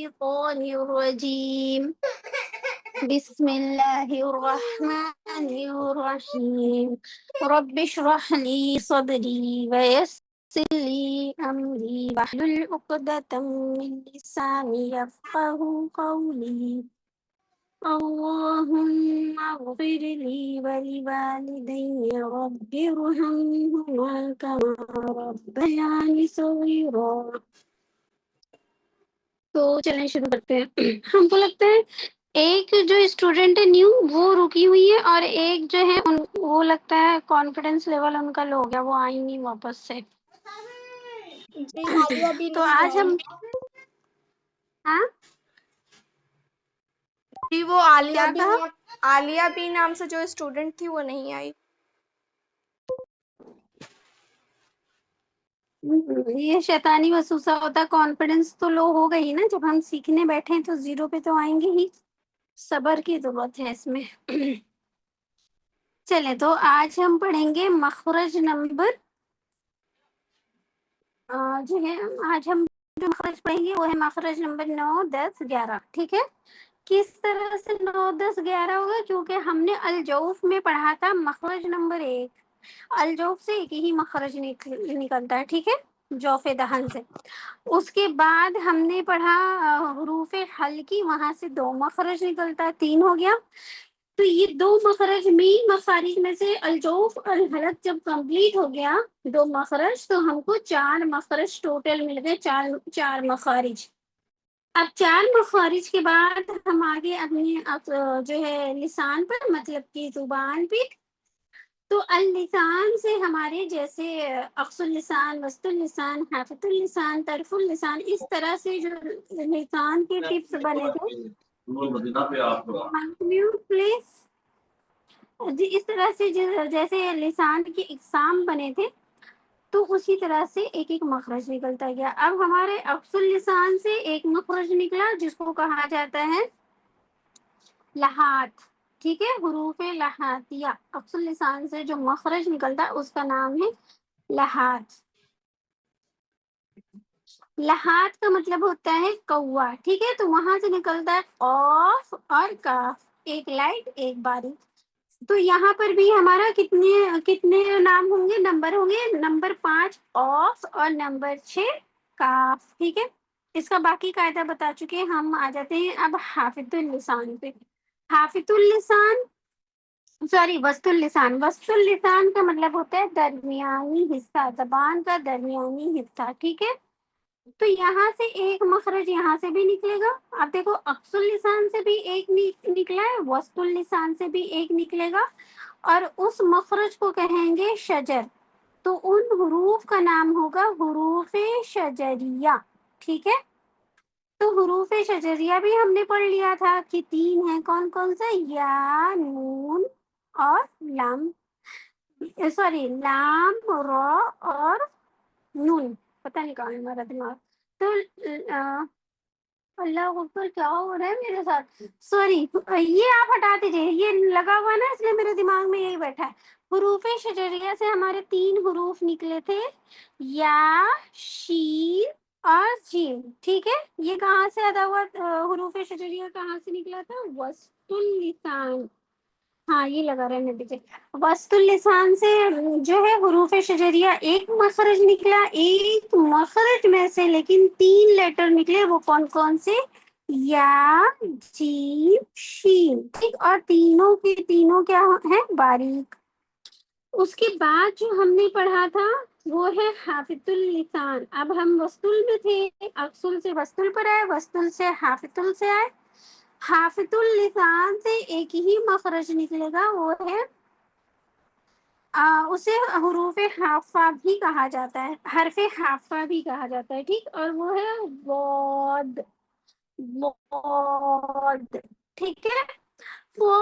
الشيطان الرجيم بسم الله الرحمن الرحيم رب اشرح لي صدري ويسر لي أمري واحلل عقدة من لساني يفقهوا قولي اللهم اغفر لي ولوالدي رب ارحمهما كما ربياني صغيرا. تو چلیں شروع کرتے ہیں. ہم کو لگتا ہے ایک جو اسٹوڈنٹ ہے نیو وہ رکی ہوئی ہے اور ایک جو ہے وہ لگتا ہے کانفیڈینس لیول ان کا لو ہو گیا, وہ آئی نہیں واپس سے. جی عالیہ بھی تو نہیں آج آئی. ہم ہاں جی وہ عالیہ کیا کہا؟ عالیہ بھی نام سے جو اسٹوڈنٹ تھی وہ نہیں آئی. یہ شیطانی وسوسہ ہوتا ہے, کانفیڈینس تو لو ہو گئی نا, جب ہم سیکھنے بیٹھے ہیں تو زیرو پہ تو آئیں گے ہی. صبر کی ضرورت ہے اس میں. چلیں تو آج ہم پڑھیں گے مخرج نمبر جو ہے, آج ہم جو مخرج پڑھیں گے وہ ہے مخرج نمبر 9, 10, 11. ٹھیک ہے, کس طرح سے 9, 10, 11 ہوگا, کیونکہ ہم نے الجوف میں پڑھا تھا مخرج نمبر 1. الجوف سے ایک ہی مخرج نکلتا ہے, ٹھیک ہے, جوف دہن سے. اس کے بعد ہم نے پڑھا حروف حلقی, وہاں سے 2 مخرج نکلتا ہے, 3 ہو گیا. تو یہ 2 مخرج مین مخارج میں سے الجوف اور حلق جب کمپلیٹ ہو گیا 2 مخرج, تو ہم کو 4 مخرج ٹوٹل مل گئے, 4 مخارج. اب 4 مخارج کے بعد ہم آگے اپنے جو ہے لسان پر, مطلب کہ زبان پہ. تو اللسان سے ہمارے جیسے اقص اللسان, وسط اللسان, حافظ اللسان, طرف اللسان, اس طرح سے جو لسان کے ٹپس بنے تھے. پلیز جی, اس طرح سے جیسے لسان کی اقسام بنے تھے تو اسی طرح سے ایک ایک مخرج نکلتا گیا. اب ہمارے اقص اللسان سے ایک مخرج نکلا جس کو کہا جاتا ہے لحات. ٹھیک ہے, حروف لحاتیہ, اقص اللسان سے جو مخرج نکلتا ہے اس کا نام ہے لحات. لحات کا مطلب ہوتا ہے کوا. ٹھیک ہے, تو وہاں سے نکلتا ہے قاف اور کاف, ایک لائٹ ایک باریک. تو یہاں پر بھی ہمارا کتنے نام ہوں گے, نمبر ہوں گے. نمبر 5 قاف اور نمبر 6 کاف. ٹھیک ہے, اس کا باقی قاعدہ بتا چکے. ہم آ جاتے ہیں اب حافظ اللسان پہ. حافظ اللسان وسط اللسان. وسط اللسان کا مطلب ہوتا ہے درمیانی حصہ, زبان کا درمیانی حصہ. ٹھیک ہے, تو یہاں سے ایک مخرج یہاں سے بھی نکلے گا. اب دیکھو اقص اللسان سے بھی ایک نکلا ہے, وسط اللسان سے بھی ایک نکلے گا, اور اس مخرج کو کہیں گے شجر. تو ان حروف کا نام ہوگا حروف شجریہ. ٹھیک ہے, تو حروف شجریہ بھی ہم نے پڑھ لیا تھا کہ 3 ہیں. کون کون سا؟ یا, نون اور لام, سوری لام, را اور نون. پتہ نہیں کہاں ہے ہمارا دماغ. تو اللہ اکبر, کیا ہو رہا ہے میرے ساتھ, سوری, یہ آپ ہٹا دیجیے, یہ لگا ہوا نا اس لیے میرے دماغ میں یہی بیٹھا ہے. حروف شجریہ سے ہمارے 3 حروف نکلے تھے, یا, شین اور جیم. ٹھیک ہے, یہ کہاں سے ادا ہوا؟ حروف شجریہ کہاں سے نکلا تھا؟ وسط اللسان. ہاں یہ لگا رہنے دیجیے. وسط اللسان سے جو ہے حروف شجریہ ایک مخرج نکلا, ایک مخرج میں سے لیکن 3 لیٹر نکلے. وہ کون کون سے؟ یا, جیم, شین. ٹھیک, اور تینوں کے تینوں کیا ہیں؟ باریک. اس کے بعد جو ہم نے پڑھا تھا وہ ہے حافظ اللسان. اب ہم وسطل میں تھے, اقصل سے وسطل پر آئے, وسطل سے حافظ سے آئے. حافظ اللسان سے ایک ہی مخرج نکلے گا, وہ ہے اسے حروف حافہ بھی کہا جاتا ہے, حرف حافہ بھی کہا جاتا ہے. ٹھیک, اور وہ ہے ضاد. ضاد. ٹھیک ہے, وہ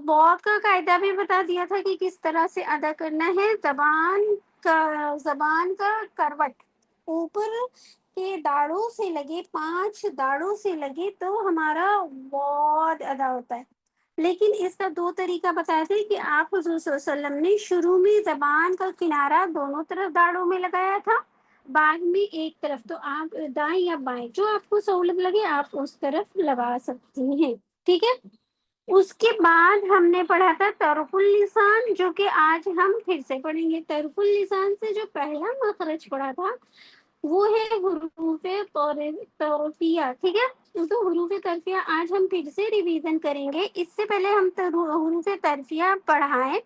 ضاد کا قاعدہ بھی بتا دیا تھا کہ کس طرح سے ادا کرنا ہے. زبان کا کروٹ اوپر کے داڑوں سے لگے, 5 داڑوں سے لگے تو ہمارا ضاد ادا ہوتا ہے. لیکن اس کا 2 طریقہ بتایا تھے کہ آپ حضور صلی اللہ علیہ وسلم نے شروع میں زبان کا کنارہ دونوں طرف داڑوں میں لگایا تھا, باغ میں ایک طرف، تو آپ دائیں یا بائیں جو آپ کو سہولت لگے آپ اس طرف لگا سکتی ہیں، ٹھیک ہے۔ اس کے بعد ہم نے پڑھا تھا طرف اللسان، جو کہ آج ہم پھر سے پڑھیں گے۔ طرف اللسان سے جو پہلا مخرج پڑھا تھا وہ ہے حروف طرفیہ، ٹھیک ہے۔ تو حروف طرفیہ آج ہم پھر سے ریویژن کریں گے۔ اس سے پہلے ہم حروف طرفیہ پڑھائیں،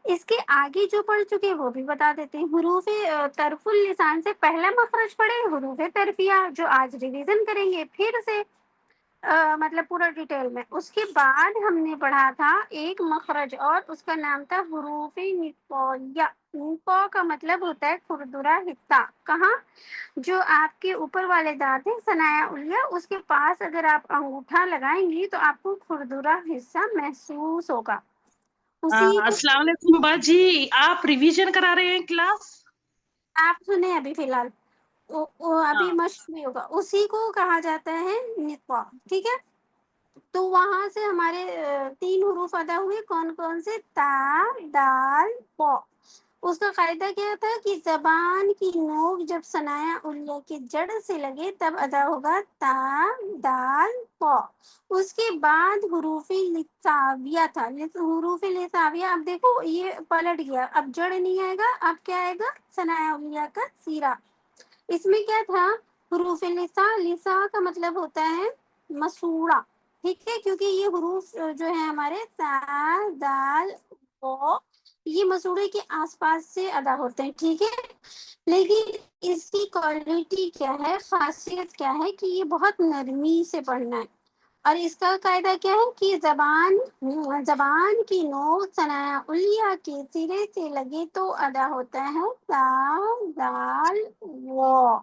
اس کے آگے جو پڑھ چکے وہ بھی بتا دیتے ہیں۔ حروف طرف اللسان سے پہلا مخرج پڑھے حروف طرفیہ، جو آج ریویژن کریں گے پھر سے مطلب پورا ڈیٹیل میں۔ اس کے بعد ہم نے پڑھا تھا ایک مخرج اور اس کا نام تھا حروف نطقیہ۔ نطق کا مطلب ہوتا ہے کھردرا حصہ، کہاں؟ جو آپ کے اوپر والے دانت ہیں ثنایا علیہ، اس کے پاس اگر آپ انگوٹھا لگائیں گی تو آپ کو کھردرا حصہ محسوس ہوگا، اسی کو السلام علیکم باجی، آپ ریویژن کرا رہے ہیں کلاس؟ آپ سنیں ابھی فی الحال ابھی مشق بھی ہوگا، اسی کو کہا جاتا ہے نطق، ٹھیک ہے۔ تو وہاں سے ہمارے 3 حروف ادا ہوئے، کون کون سے؟ تا، دال، پا۔ اس کا قاعدہ کیا تھا کہ زبان کی نوک جب ثنایا علیہ کی جڑ سے لگے تب ادا ہوگا تا، دال، پا۔ اس کے بعد حروف لثاویہ تھا۔ حروف لثاویہ اب دیکھو یہ پلٹ گیا، اب جڑ نہیں آئے گا، اب کیا آئے گا؟ ثنایا علیہ کا سیرا۔ اس میں کیا تھا؟ حروف لسا، لسا کا مطلب ہوتا ہے مسوڑا، ٹھیک ہے، کیونکہ یہ حروف جو ہے ہمارے تا، دال، پا، یہ مسوڑے کے آس پاس سے ادا ہوتے ہیں، ٹھیک ہے۔ لیکن اس کی کوالٹی کیا ہے، خاصیت کیا ہے کہ یہ بہت نرمی سے پڑھنا ہے، اور اس کا قاعدہ کیا ہے کہ زبان کی نوک ثنایا علیہ کے سرے سے لگے تو ادا ہوتا ہے تا، دال، وا،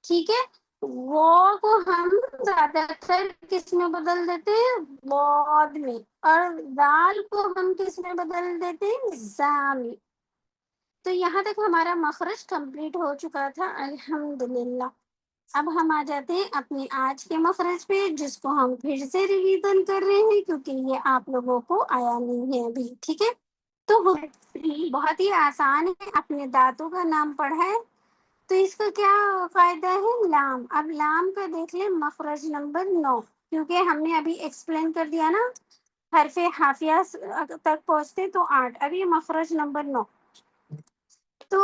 ٹھیک ہے۔ وہ کو ہم زیادہ تر کس میں بدل دیتے ہیں؟ بعد میں، اور دال کو ہم کس میں بدل دیتے ہیں؟ زا میں۔ تو یہاں تک ہمارا مخرج کمپلیٹ ہو چکا تھا، الحمدللہ۔ اب ہم آ جاتے ہیں اپنے آج کے مخرج پہ، جس کو ہم پھر سے ریویژن کر رہے ہیں کیونکہ یہ آپ لوگوں کو آیا نہیں ہے ابھی، ٹھیک ہے۔ تو بہت ہی آسان ہے، اپنے دانتوں کا نام پڑھا ہے تو اس کا کیا قاعدہ ہے؟ لام۔ اب لام کا دیکھ لیں مخرج نمبر 9، کیونکہ ہم نے ابھی ایکسپلین کر دیا نا حرف حافیہ تک پہنچتے تو 8، اب یہ مخرج نمبر 9۔ تو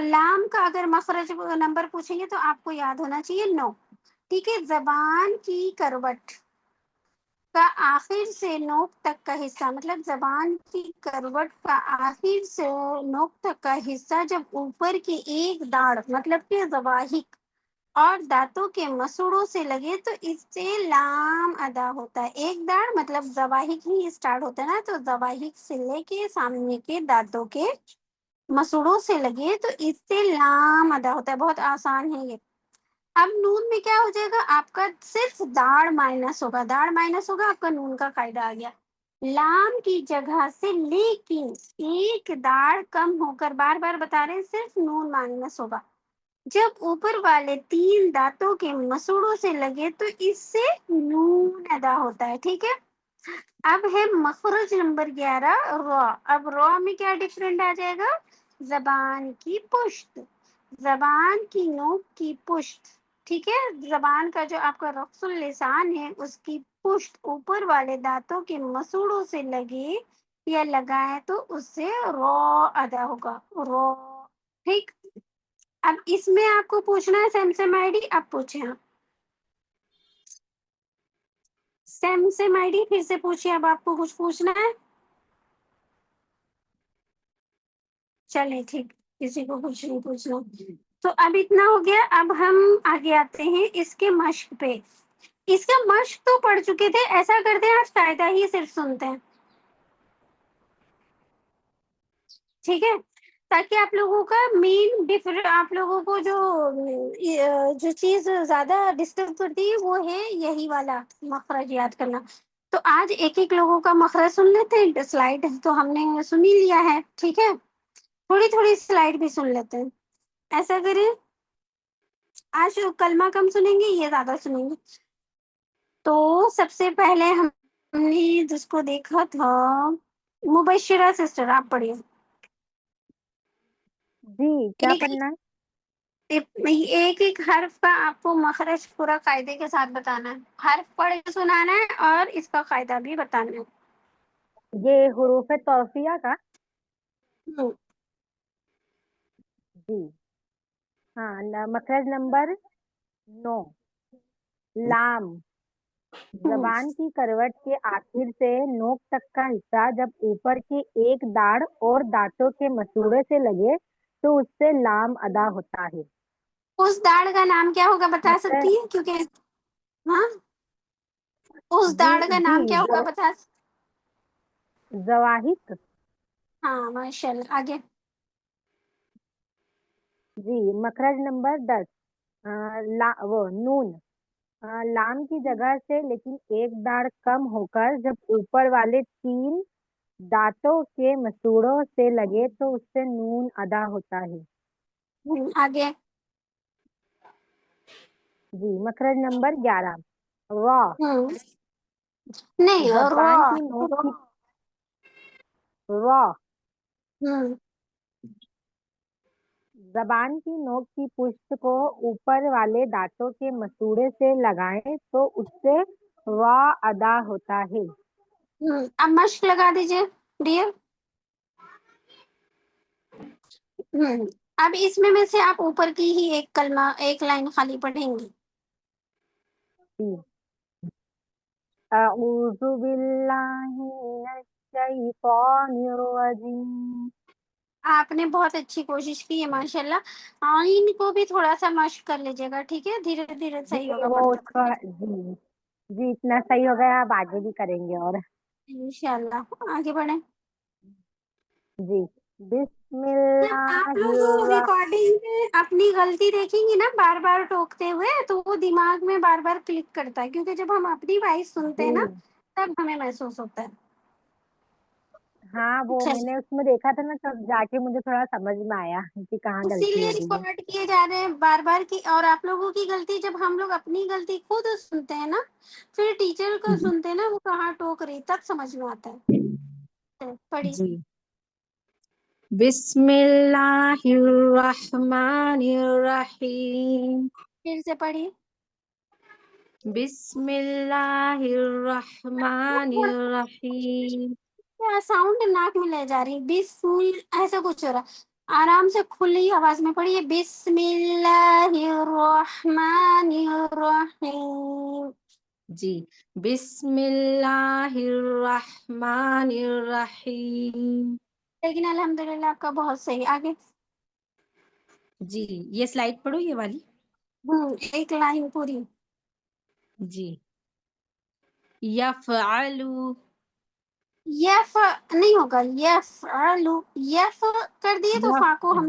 لام کا اگر مخرج نمبر پوچھیں گے تو آپ کو یاد ہونا چاہیے 9، ٹھیک ہے۔ زبان کی کروٹ کا آخر سے نوک تک کا حصہ، مطلب زبان کی کروٹ کا آخر سے نوک تک کا حصہ جب اوپر کی ایک داڑ مطلب کہ زواہق اور دانتوں کے مسوڑوں سے لگے تو اس سے لام ادا ہوتا ہے۔ ایک داڑ مطلب زواہق ہی اسٹارٹ ہوتا ہے نا، تو زواہق سے لے کے سامنے کے دانتوں کے مسوڑوں سے لگے تو اس سے لام ادا ہوتا ہے، بہت آسان ہے یہ۔ اب نون میں کیا ہو جائے گا؟ آپ کا صرف داڑ مائنس ہوگا، داڑ مائنس ہوگا، آپ کا نون کا قاعدہ آ گیا۔ لام کی جگہ سے لیکن ایک داڑ کم ہو کر، بار بار بتا رہے ہیں، صرف نون مائنس ہوگا جب اوپر والے 3 دانتوں کے مسوڑوں سے لگے تو اس سے نون ادا ہوتا ہے، ٹھیک ہے۔ اب ہے مخرج نمبر 11 را۔ اب را میں کیا ڈفرینٹ آ جائے گا؟ زبان کی پشت، زبان کی نوک کی پشت، ٹھیک ہے۔ زبان کا جو آپ کا رقص اللسان ہے اس کی پشت اوپر والے دانتوں کے مسوڑوں سے لگے یا لگائے تو اس سے را ادا ہوگا، را، ٹھیک۔ اب اس میں آپ کو پوچھنا ہے سیمسم آئی ڈی، اب پوچھیں آپ سیمسم آئی ڈی، پھر سے پوچھیں، اب آپ کو کچھ پوچھنا ہے؟ چلیں ٹھیک، کسی کو کچھ نہیں پوچھنا تو اب اتنا ہو گیا۔ اب ہم آگے آتے ہیں اس کے مشق پہ۔ اس کا مشق تو پڑھ چکے تھے، ایسا کرتے ہیں آج قاعدہ ہی صرف سنتے ہیں، ٹھیک ہے، تاکہ آپ لوگوں کا مین آپ لوگوں کو جو چیز زیادہ ڈسٹرب کرتی ہے وہ ہے یہی والا مخرج یاد کرنا۔ تو آج ایک ایک لوگوں کا مخرج سن لیتے ہیں، سلائیڈ تو ہم نے سن ہی لیا ہے، ٹھیک ہے، تھوڑی تھوڑی سلائیڈ بھی سن لیتے ہیں، ایسا کریں۔ آج کلمہ کم سنیں گے، یہ زیادہ سنیں گے۔ تو سب سے پہلے ہم نے جس کو دیکھا تھا مبشرہ سسٹر، آپ پڑھیے۔ جی کیا پڑھنا ہے؟ ایک ایک حرف کا آپ کو مخرج پورا قاعدے کے ساتھ بتانا ہے، حرف پڑھ کے سنانا ہے اور اس کا قاعدہ بھی بتانا ہے. یہ حروف توفیہ کا. جی ہاں مخرج نمبر 9 لام. زبان کی کروٹ کے آخر سے نوک تک کا حصہ جب اوپر کی ایک داڑھ اور دانتوں کے مسوڑے سے لگے تو اس سے لام ادا ہوتا ہے. اس داڑھ کا نام کیا ہوگا بتا مطلب سکتی ہے؟ کیونکہ ہاں اس جی داڑھ کا نام کیا ہوگا بتا زواہد. ہاں ماشاء اللہ. آگے. جی مخرج نمبر 10 نون. لام کی جگہ سے لیکن ایک داڑھ کم ہو کر جب اوپر والے 3 دانتوں کے مسوڑوں سے لگے تو اس سے نون ادا ہوتا ہے. آگے. جی مخرج نمبر 11 را. نہیں زبان کی نوک کی را. زبان کی نوک کی پشت کو اوپر والے دانتوں کے مسوڑے سے لگائیں تو اس سے وا ادا ہوتا ہے. اب مشق لگا دیجیے ڈیئر. اب اس میں سے آپ اوپر کی ہی ایک کلمہ ایک لائن خالی پڑھیں گی. اعوذ باللہ من الشیطان الرجیم. آپ نے بہت اچھی کوشش کی ہے ماشاء اللہ. آئین کو بھی تھوڑا سا مشق کر لیجیے گا ٹھیک ہے، دھیرے دھیرے جی صحیح ہوگا وہ پڑھتے اس کا پڑھتے جی جی اتنا صحیح ہو گیا اب آگے بھی کریں گے. اور انشاء اللہ آگے بڑھیں. جی بسم جب اللہ آپ لوگ ریکارڈنگ میں اپنی غلطی دیکھیں گی نا بار بار ٹوکتے ہوئے تو وہ دماغ میں بار بار کلک کرتا ہے، کیونکہ جب ہم اپنی وائس سنتے ہیں نا جی تب ہمیں محسوس ہوتا ہے. ہاں وہ میں نے اس میں دیکھا تھا نا تب جا کے مجھے تھوڑا سمجھ میں آیا کہ کہاں اسی غلطی لیے ہو گئی ہے. ریکارڈ کیے جا رہے ہیں بار بار کی. اور آپ لوگوں کی غلطی جب ہم لوگ اپنی غلطی خود سنتے ہیں نا پھر ٹیچر کو سنتے ہیں نا وہ کہاں ٹوک رہی تب سمجھ میں آتا ہے. پڑھی. جی بسم اللہ الرحمن الرحیم. پھر سے پڑھی. بسم اللہ الرحمن الرحیم. ساؤنڈ ناک میں لے جا رہی. ایسا کچھ ہو رہا. آرام سے کھلی آواز میں پڑھیے. بسم اللہ الرحمن الرحیم. جی بسم اللہ الرحمن الرحیم. لیکن الحمدللہ آپ کا بہت صحیح. آگے. جی یہ سلائڈ پڑھو یہ والی. ایک لائن پوری. جی یفعلو. یف نہیں ہوگا. یفعلو. یف کر دیے تو فا کو ہم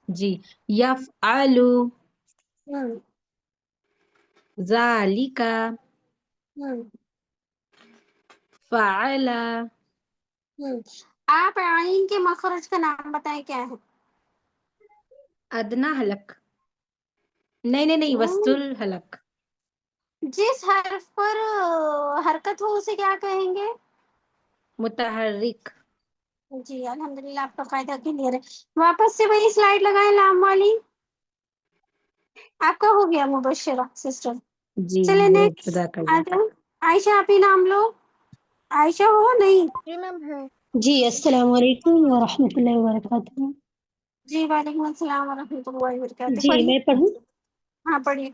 جی یفعلو ہوں ذالک ہوں فعل. آپ عین کے مخرج کا نام بتائیں کیا ہے؟ ادنا حلق. نہیں وسط الحلق. جس حرف پر حرکت ہو اسے کیا کہیں گے؟ متحرک. جی الحمدللہ آپ کا فائدہ کلیئر ہے. واپس سے وہی سلائڈ لگائیں لام والی. آپ کا ہو گیا مبشرہ سسٹر. جی چلے وہ نیکسٹ ابتدا کر آ لیں. جاؤ. عائشہ آپ ہی نام لو. عائشہ ہو نہیں؟ جی میم ہے. جی السلام علیکم ورحمۃ اللہ وبرکاتہ. جی وعلیکم السلام ورحمۃ اللہ وبرکاتہ. جی پڑھیے. میں پڑھوں. ہاں پڑھیے.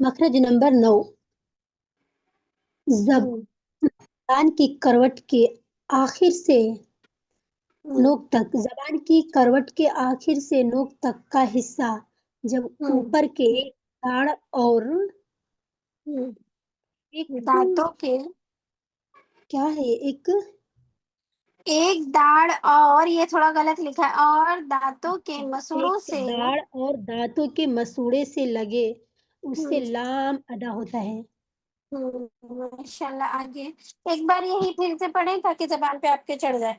مخرج نمبر 9 زبان کی کروٹ کے آخر سے نوک تک. زبان کی کروٹ کے آخر سے نوک تک کا حصہ جب اوپر کے ایک داڑھ اور ایک دانتوں کے کیا ہے ایک داڑھ اور یہ تھوڑا غلط لکھا ہے اور دانتوں کے مسوڑوں ایک سے داڑھ اور دانتوں کے مسوڑے سے لگے اس سے لام ادا ہوتا ہے. ماشاء اللہ. آگے ایک بار یہی پھر سے پڑھیں تاکہ زبان پہ آپ کے چڑھ جائے.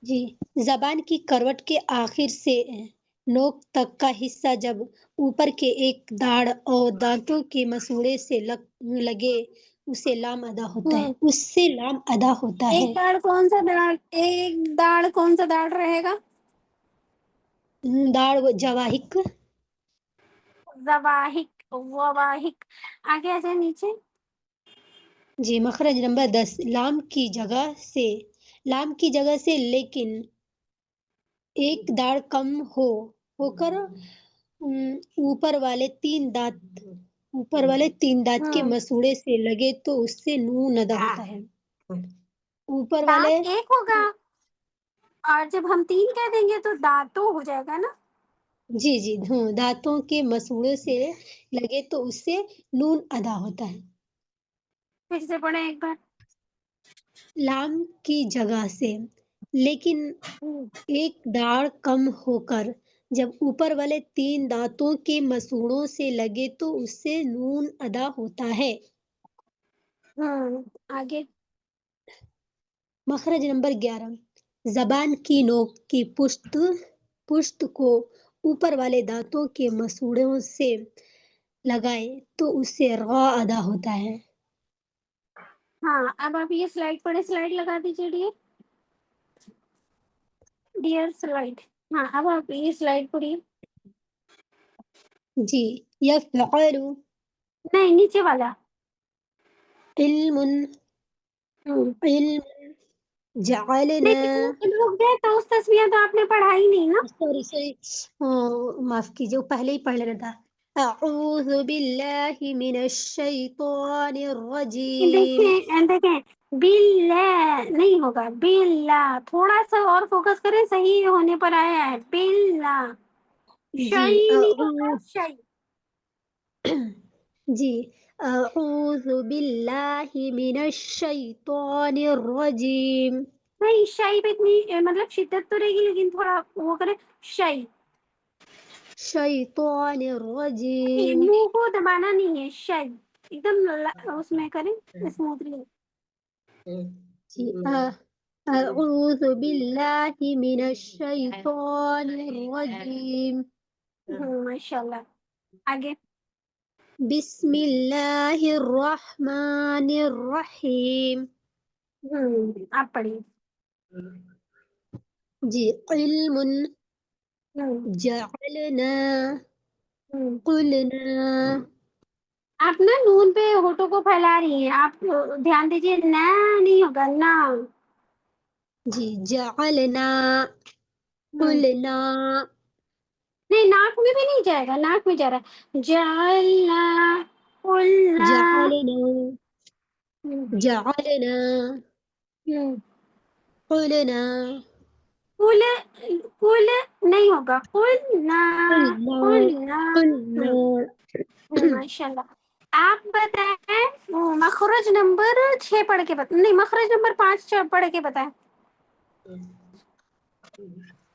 جی زبان کی کروٹ کے آخر سے نوک تک کا حصہ جب اوپر کے ایک داڑھ اور دانتوں کے مسوڑے سے لگے اسے لام ادا ہوتا ہے، اس سے لام ادا ہوتا ہے. ایک داڑ کون سا داڑ رہے گا؟ داڑ جواہک. زواہک، وواہک. آگے آ جائے نیچے. جی مخرج نمبر 10 لام کی جگہ سے لیکن ایک داڑ کم ہو کر اوپر والے تین دانت کے مسوڑے سے لگے تو اس سے نون ادا ہوتا ہے. اوپر والے دانت ایک ہوگا اور جب ہم 3 کہہ دیں گے تو دانتوں ہو جائے گا نا. جی ہاں دانتوں کے مسوڑے سے لگے تو اس سے نون ادا ہوتا ہے. پھر سے پڑھیں ایک بار. لام کی جگہ سے لیکن ایک داڑ کم ہو کر جب اوپر والے 3 دانتوں کے مسوڑوں سے لگے تو اس سے نون ادا ہوتا ہے. آگے. مخرج نمبر 11 زبان کی نوک کی پشت کو اوپر والے دانتوں کے مسوڑوں سے لگائے تو اس سے را ادا ہوتا ہے. ہاں اب آپ یہ سلائڈ پڑھیں، سلائڈ لگا دیجیے ڈیئر سلائڈ. ہاں اب آپ یہ سلائڈ پڑھیے. جی یفعل نہیں نیچے والا. علم جعلنا. نہیں رک گئے تو اس تسمیہ تو آپ نے پڑھا ہی نہیں نا. سوری معاف کیجیے وہ پہلے ہی پڑھ لینا تھا. اعوذ باللہ من الشیطان الرجیم. دیکھیں باللہ نہیں ہوگا، باللہ تھوڑا سا اور فوکس کریں، صحیح ہونے پر آیا ہے. باللہ جی شیء نہیں ہوگا، شیء. جی اعوذ باللہ من الشیطان الرجیم. نہیں شیء پہ اتنی مطلب شدت تو رہے گی لیکن تھوڑا وہ کریں شیء. شیطان الرجیم. منہ کو دبانا نہیں ہے، شیء ایک دم اس میں کریں اسموتھلی. جی اعوذ باللہ من الشیطان الرجیم. ماشاء اللہ. آگے. بسم اللہ الرحمن الرحیم. آپ پڑھیے. جی علم جعلنا قلنا. آپ نا نون پہ ہونٹوں کو پھیلا رہی ہیں، آپ دھیان دیجیے. نہ نہیں ہوگا نا. جی جعلنا قلنا. نہیں ناک میں بھی نہیں جائے گا، ناک میں جا رہا ہے. جعلنا قلنا. جعلنا قلنا. کل نہیں ہوگا، قلنا قلنا. ماشاء اللہ. آپ بتائیں مخرج نمبر 6 پڑھ کے نہیں مخرج نمبر 5 پڑھ کے بتائیں.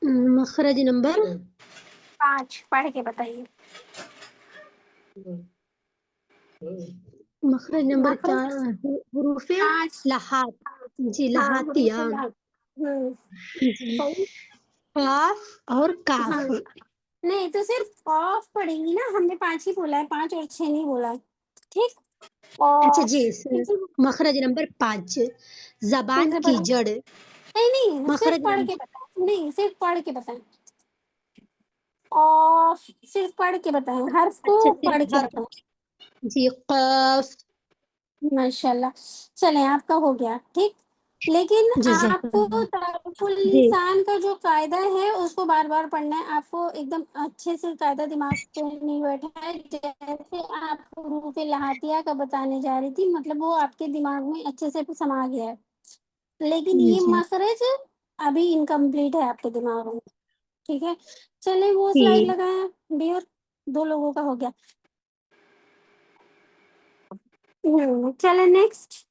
مخرج نمبر 5 پڑھ کے بتائیے. مخرج نمبر کیا حروف 5. لحاظ. جی ہاں لحاظیہ. صحیح. قاف اور کاف. نہیں تو صرف قاف پڑھیں گی نا، ہم نے 5 ہی بولا ہے، 5 اور 6 نہیں بولا ہے. ٹھیک. اچھا قاف. جی مخرج نمبر 5 زبان سے کی پڑھیں. جڑ. نہیں صرف مخرج پڑھ کے بتائیں، نہیں صرف پڑھ کے بتائیں. قاف صرف پڑھ کے بتائیں، حرف کو اچھا پڑھ صرف کے حرف. بتائیں. جی قاف. ماشاء اللہ. چلیں آپ کا ہو گیا ٹھیک. لیکن جزاک آپ کو اللہ. تعارف جی اللسان کا جو قاعدہ ہے اس کو بار بار پڑھنا ہے. آپ کو ایک دم اچھے سے قاعدہ دماغ پہ نہیں بیٹھا ہے. جیسے آپ حروف لہاتیہ کا بتانے جا رہی تھی، مطلب وہ آپ کے دماغ میں اچھے سے سما گیا ہے، لیکن یہ جی مخرج ابھی انکمپلیٹ ہے آپ کے دماغ میں. ٹھیک ہے. چلیں وہ جی سلائڈ لگائیں ڈیئر. 2 لوگوں کا ہو گیا. چلیں نیکسٹ.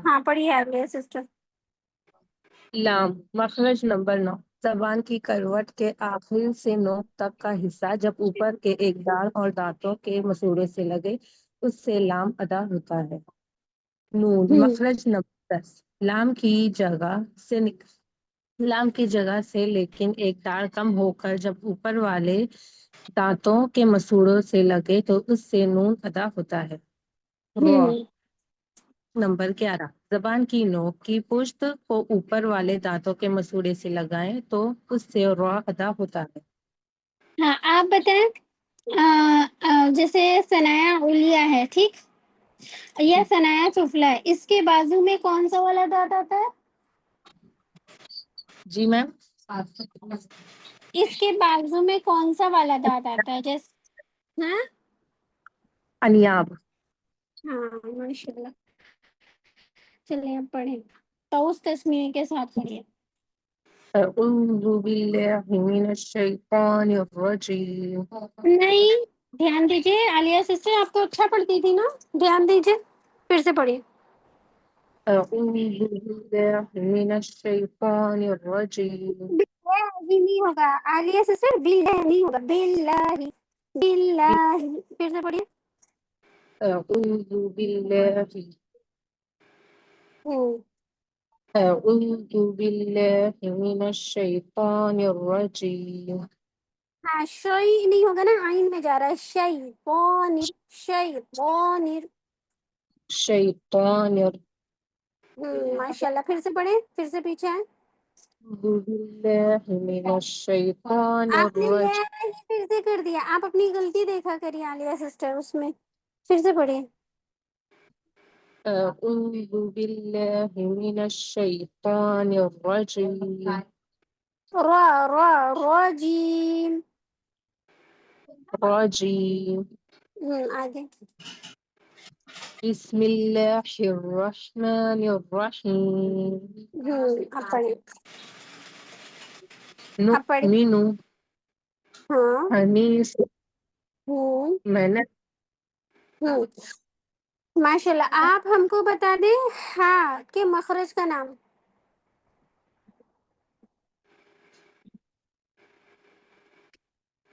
ہاں پڑھیے آگے سسٹر. لام مخرج نمبر 9 زبان کی کروٹ کے آخر سے نوک تک کا حصہ جب اوپر کے ایک داڑ اور دانتوں کے مسوڑے سے لگے اس سے لام ادا ہوتا ہے. نون مخرج نمبر 10 لام کی جگہ سے لام کی جگہ سے لیکن ایک داڑ کم ہو کر جب اوپر والے دانتوں کے مسوڑوں سے لگے تو اس سے نون ادا ہوتا ہے۔ را ہوں نمبر 11، زبان کی نوک کی پشت کو اوپر والے دانتوں کے مسوڑے سے لگائیں تو اس سے را ادا ہوتا ہے۔ ہاں آپ بتائیں جیسے ثنایا علیا ہے ٹھیک، یا ثنایا سفلا ہے، اس کے بازو میں کون سا والا دانت آتا ہے؟ جی میم، اس کے بازو میں کون سا والا دانت آتا ہے؟ جیسے ہاں انیاب۔ ہاں ماشاء اللہ، چلیں اب پڑھیں تو اس تسمیہ کے ساتھ پڑھیے۔ اعوذ باللہ من الشیطان الرجیم۔ نہیں، دھیان دیجیے، عالیہ سسٹر آپ تو اچھا پڑھتی تھی نا، دھیان دیجیے، پھر سے پڑھیے۔ اعوذ باللہ من الشیطان الرجیم۔ باللہ نہیں ہوگا عالیہ سسٹر، باللہ نہیں ہوگا، باللہ باللہ، پھر سے پڑھیے۔ اعوذ باللہ ہوں اعوذ باللہ من الشیطان الرجیم۔ ہاں شوئی نہیں ہوگا نا، آئین میں جا رہا ہے، شئی پونر، شئی پونر۔ شیطان ماشاء اللہ، پھر سے پڑھیں، پھر سے پیچھے آئیں۔ اعوذ باللہ من الشیطان آپ نے لے الرجیم۔ ہی پھر سے کر دیا، آپ اپنی غلطی دیکھا کریے عالیہ سسٹر اس میں، پھر سے پڑھیے۔ اعوذ باللہ من الشیطان الرجیم۔ را را راجیم۔ رجیم۔ آگے۔ بسم اللہ الرحمن الرحیم۔ اب پڑھیں، اب پڑھیں۔ نؤمن ہاں حنیس ہوں من ہوں ماشاء اللہ، آپ ہم کو بتا دیں ہاں کے مخرج کا نام۔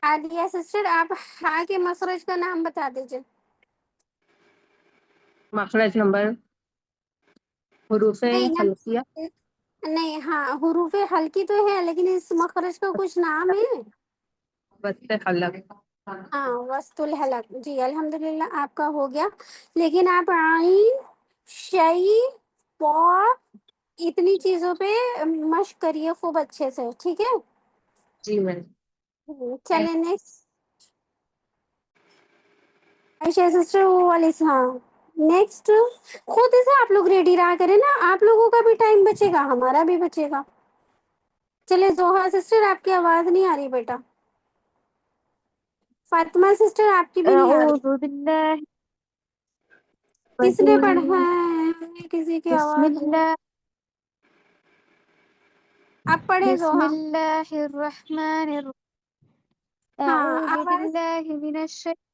عالیہ سسٹر آپ ہاں کے مخرج کا نام بتا دیجیے۔ مخرج نمبر حروف نہیں حلقیہ نہیں، ہاں حروف حلقی تو ہے لیکن اس مخرج کا کچھ نام ہے؟ وسط حلق۔ ہاں وسط الحلق، جی الحمدللہ آپ کا ہو گیا، لیکن آپ عین شئی پو اتنی چیزوں پہ مشق کریے خوب اچھے سے، ٹھیک ہے؟ جی میم۔ چلیں نیکسٹ عائشہ سسٹر، وہ والی ہاں نیکسٹ، خود سے آپ لوگ ریڈی رہا کریں نا، آپ لوگوں کا بھی ٹائم بچے گا، ہمارا بھی بچے گا۔ چلے زوہا سسٹر آپ کی آواز نہیں آ رہی بیٹا، فاطمہ سسٹر آپ کی بھی نہیں آ رہی، اعوذ باللہ کس نے پڑھا الرجیم، ہے؟ ہمیں کسی کی بسم آواز نہیں، اللہ اب پڑھے بسم زوہا۔ اللہ الرحمن الرحیم، ہاں اعوذ آواز باللہ من الشیطان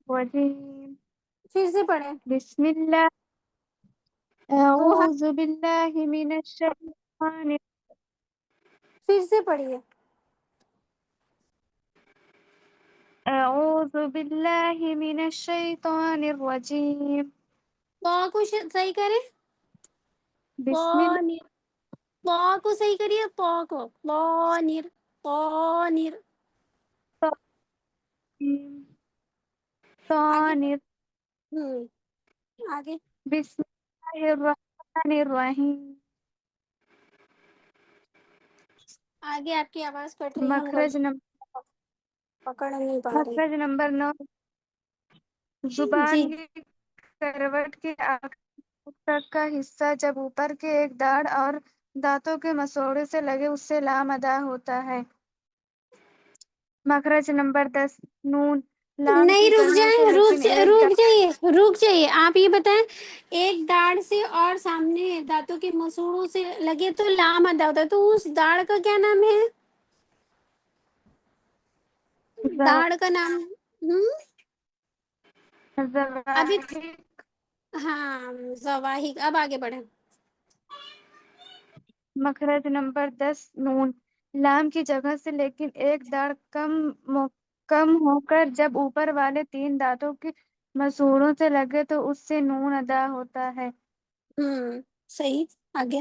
الرجیم، پھر سے پڑھے بسم اللہ زوہا، اعوذ باللہ من الشیطان پھر سے پڑھیے۔ اعوذ باللہ من الشیطان الرجیم، تو کچھ صحیح کرے، بسم پونر، پو کو صحیح کریے، پو کو پونر، پونر، آگے اللہ ہوں آگے بسم اللہ الرحمن الرحیم، آگے آپ کی آواز کٹ رہی ہے، ہم مخرج پکڑ نہیں پا رہے۔ مخرج نمبر 9، جی زبان کی کروٹ کے آخر تک کا حصہ جب اوپر کے ایک داڑ اور دانتوں کے مسوڑے سے لگے اس سے لام ادا ہوتا ہے۔ مخرج نمبر 10، نون، لام نہیں، کی رک جگہ سے جائیں، لیکن ایک رک جائیے، رک جائیے، آپ یہ بتائیں ایک داڑ سے اور سامنے دانتوں کے مسوڑوں سے لگے تو لام ادا ہوتا ہے، تو اس داڑ کا کیا نام ہے؟ داڑ کا نام ابھی زواہر، ہاں زواہق، اب آگے بڑھیں۔ مخرج نمبر 10، نون، لام کی جگہ سے لیکن ایک داڑ کم ہو کر جب اوپر والے 3 دانتوں کے مسوڑوں سے لگے تو اس سے نون ادا ہوتا ہے۔ صحیح، آگے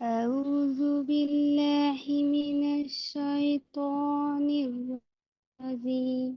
أعوذ بالله من الشيطان الرجيم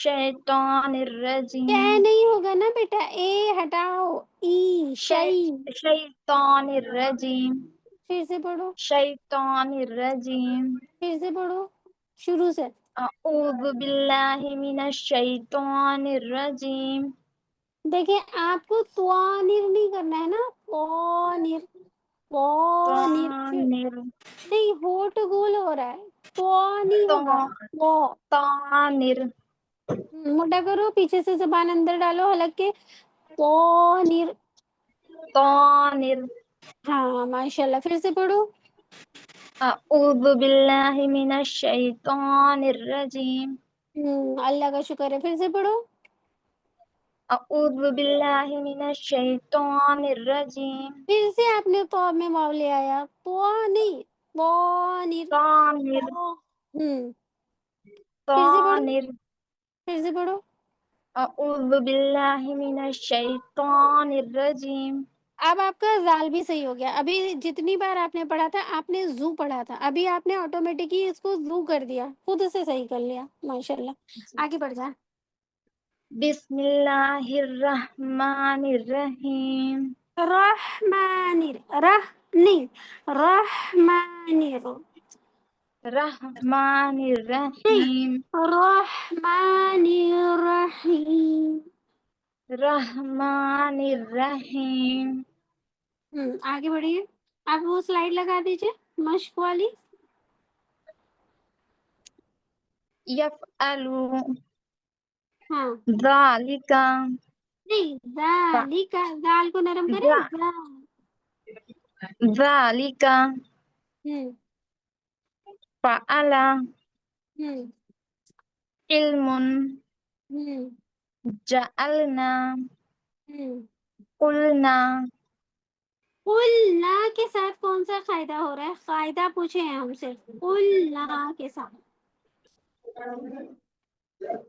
شیطان کیا الرجیم نہیں ہوگا نا بیٹا، اے ہٹاؤ، ای شی. شیطان الرجیم پھر سے پڑھو، شیطان الرجیم پھر سے پڑھو، شروع سے. اعوذ باللہ من الشیطان الرجیم دیکھیں آپ کو توانر نہیں کرنا ہے نا، توانر، توانر. طانر نہیں، ہوٹ گول ہو رہا ہے، تو نہیں ہوگا. وہ طانر موٹا کرو، پیچھے سے زبان اندر ڈالو حلق کے، توانر. طانر ہاں ماشاء اللہ، پھر سے پڑھو. اعوذ باللہ من الشیطان الرجیم اللہ کا شکر ہے، پھر سے پڑھو. اعوذ باللہ من الشیطان الرجیم پھر سے آپ نے تو میں واو لے آیا، تو نہیں، توانر. طانر پھر سے پڑھو، طانر پھر سے پڑھو. اعوذ باللہ من الشیطان الرجیم اب آپ کا زال بھی صحیح ہو گیا. ابھی جتنی بار آپ نے پڑھا تھا آپ نے زو پڑھا تھا، ابھی آپ نے آٹومیٹکلی اس کو زو کر دیا، خود سے صحیح کر لیا. ماشاء اللہ، آگے بڑھ جائیں. بسم اللہ الرحمن الرحیم رحمانر، نہیں، رحمانر، رحمن نہیں، الرحیم رحمان الرحیم. رحمن الرحیم آگے بڑھیے. آپ وہ سلائیڈ لگا دیجیے مشق والی. یفعلو ہاں، ذالک نہیں، ذالک، ذال کو نرم کریں، ذالک ہوں فعل ہوں علم ہوں جعلنا ہوں قلنا قلنا کے ساتھ کون سا قاعدہ ہو رہا ہے؟ قاعدہ پوچھے ہیں ہم سے، قلنا کے ساتھ.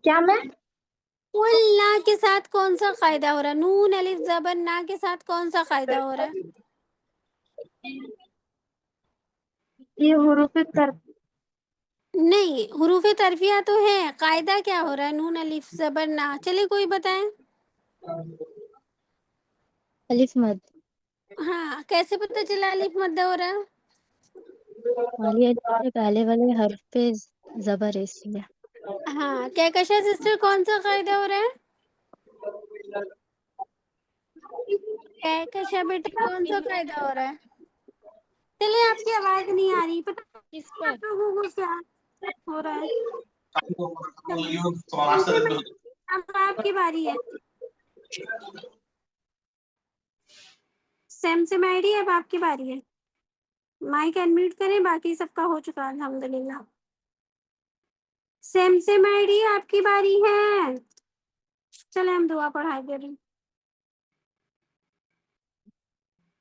کیا میں قلنا کے ساتھ کون سا قاعدہ ہو رہا ہے؟ نون الف زبر نا کے ساتھ کون سا قاعدہ ہو رہا ہے؟ یہ حروف نہیں، حروف ترفیہ تو ہے، قاعدہ کیا ہو رہا ہے؟ نون الف زبر نا. چلے کوئی بتائیں. الف مد ہاں، کیسے پتہ چلا الف مد ہو رہا ہے؟ عالیہ سے پہلے والے حرف پہ زبر ہے اس لیے. ہاں، کہکشا سسٹر کون سا قاعدہ ہو رہا ہے؟ کہکشا بیٹا کون سا قاعدہ ہو رہا ہے؟ چلے آپ کی آواز نہیں آ رہی، پتہ کس نہیں پر؟ آپ لوگوں کو کیا ہو رہا ہے. اب آپ کی باری ہے. سیم آئی ڈی، اب آپ کی باری ہے. مائک انمیوٹ کریں، باقی سب کا ہو چکا الحمدللہ. سیم آئی ڈی آپ کی باری ہے. چلے ہم دعا پڑھا دے رہے.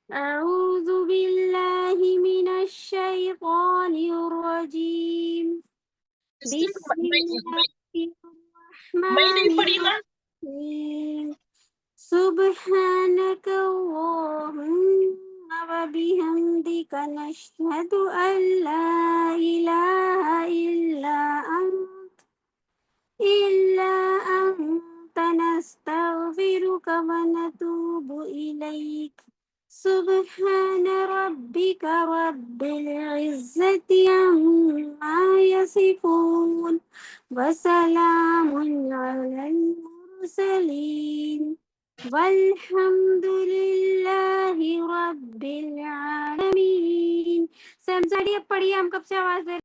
اعوذ باللہ من الشیطان الرجیم، بسم اللہ میں الرحمن نہیں پڑھی نا. الرحیم. سبحانک اللہم وبحمدک نشہد ان لا الہ الا انت نستغفرک ونتوب الیک. سبحان ربک رب العزة عما يصفون وسلام على المرسلين والحمد لله رب العالمين. سیم ساڑی اب پڑھیے، ہم کب سے آواز دے